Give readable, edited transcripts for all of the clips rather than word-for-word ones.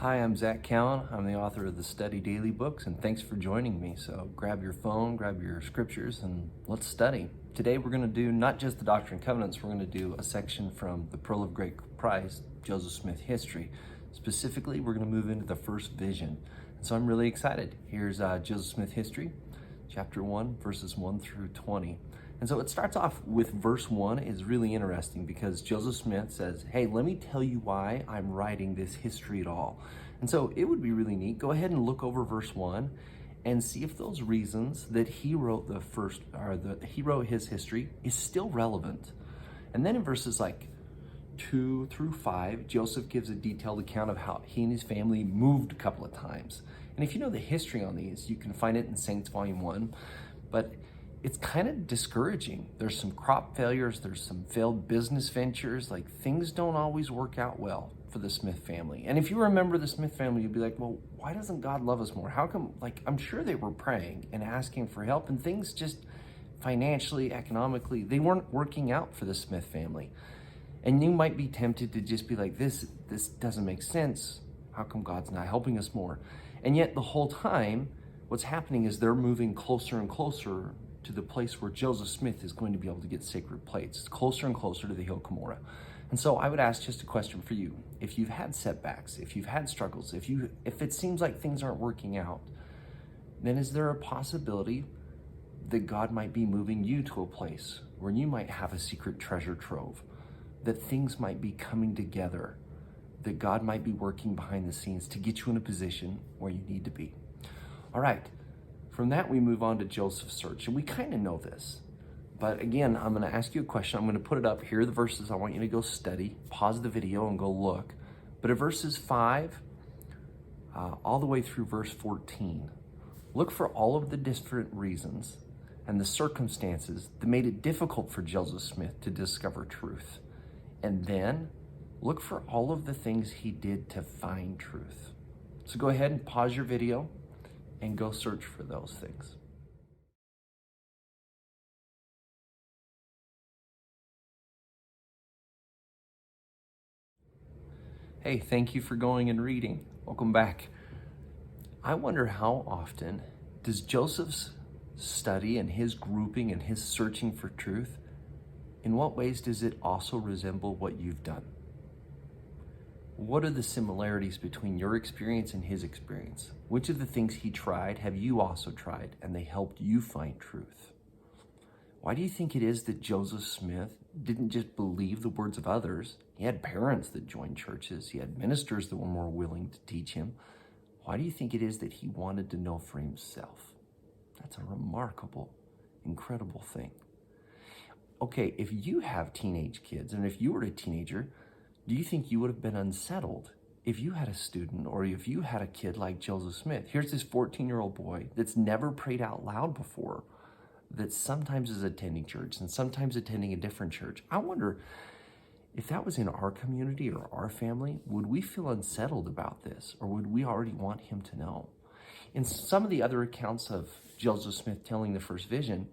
Hi, I'm Zach Cowan. I'm the author of the Study Daily books, and thanks for joining me. So grab your phone, grab your scriptures, and let's study. Today we're going to do not just the Doctrine and Covenants, we're going to do a section from the Pearl of Great Price, Joseph Smith history. Specifically, we're going to move into the first vision. And so I'm really excited. Here's Joseph Smith history, chapter 1, verses 1 through 20. And so it starts off with verse 1 is really interesting because Joseph Smith says, hey, let me tell you why I'm writing this history at all. And so it would be really neat. Go ahead and look over verse 1 and see if those reasons that he wrote he wrote his history is still relevant. And then in verses like 2 through 5, Joseph gives a detailed account of how he and his family moved a couple of times. And if you know the history on these, you can find it in Saints Volume 1. But it's kind of discouraging. There's some crop failures, there's some failed business ventures, like things don't always work out well for the Smith family. And if you remember the Smith family, you'd be like, well, why doesn't God love us more? How come, like, I'm sure they were praying and asking for help and things just financially, economically, they weren't working out for the Smith family. And you might be tempted to just be like, this doesn't make sense. How come God's not helping us more? And yet the whole time, what's happening is they're moving closer and closer to the place where Joseph Smith is going to be able to get sacred plates. It's closer and closer to the Hill Cumorah. And so I would ask just a question for you. If you've had setbacks, if you've had struggles, if it seems like things aren't working out, then is there a possibility that God might be moving you to a place where you might have a secret treasure trove, that things might be coming together, that God might be working behind the scenes to get you in a position where you need to be? All right. From that, we move on to Joseph's search, and we kind of know this. But again, I'm going to ask you a question. I'm going to put it up. Here are the verses. I want you to go study, pause the video, and go look. But at verses 5 all the way through verse 14, look for all of the different reasons and the circumstances that made it difficult for Joseph Smith to discover truth. And then look for all of the things he did to find truth. So go ahead and pause your video and go search for those things. Hey, thank you for going and reading. Welcome back. I wonder how often does Joseph's study and his grouping and his searching for truth, in what ways does it also resemble what you've done? What are the similarities between your experience and his experience? Which of the things he tried have you also tried and they helped you find truth? Why do you think it is that Joseph Smith didn't just believe the words of others? He had parents that joined churches. He had ministers that were more willing to teach him. Why do you think it is that he wanted to know for himself? That's a remarkable, incredible thing. Okay, if you have teenage kids, and if you were a teenager, do you think you would have been unsettled if you had a student or if you had a kid like Joseph Smith? Here's this 14-year-old boy that's never prayed out loud before, that sometimes is attending church and sometimes attending a different church. I wonder if that was in our community or our family, would we feel unsettled about this, or would we already want him to know? In some of the other accounts of Joseph Smith telling the first vision,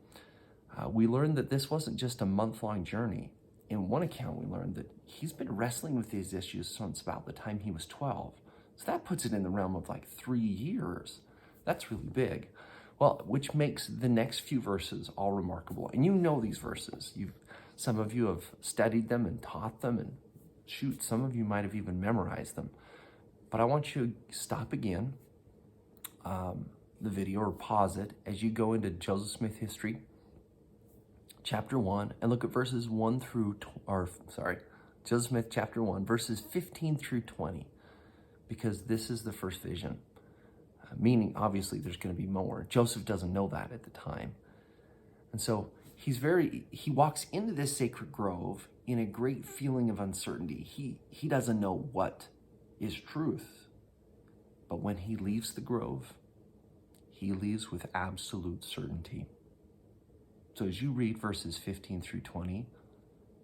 we learned that this wasn't just a month-long journey. In one account, we learned that he's been wrestling with these issues since about the time he was 12. So that puts it in the realm of like 3 years. That's really big. Well, which makes the next few verses all remarkable. And you know these verses. Some of you have studied them and taught them, and shoot, some of you might have even memorized them. But I want you to stop again, the video, or pause it as you go into Joseph Smith history, chapter 1, and look at verses 1 through, Joseph Smith chapter 1, verses 15 through 20, because this is the first vision. Meaning, obviously, there's going to be more. Joseph doesn't know that at the time. And so he walks into this sacred grove in a great feeling of uncertainty. He doesn't know what is truth. But when he leaves the grove, he leaves with absolute certainty. So as you read verses 15 through 20,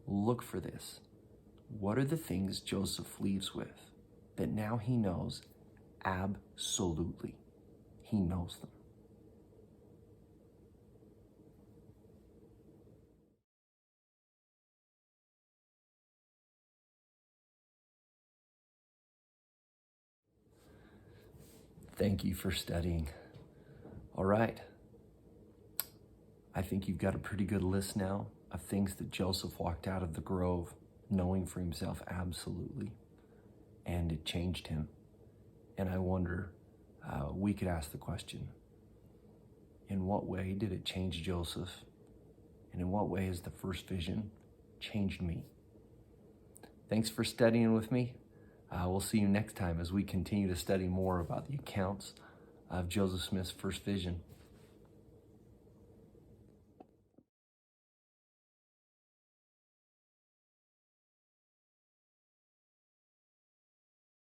look for this. What are the things Joseph leaves with that now he knows absolutely? He knows them. Thank you for studying. All right. I think you've got a pretty good list now of things that Joseph walked out of the grove knowing for himself absolutely, and it changed him. And I wonder, we could ask the question, in what way did it change Joseph? And in what way has the first vision changed me? Thanks for studying with me. We'll see you next time as we continue to study more about the accounts of Joseph Smith's first vision.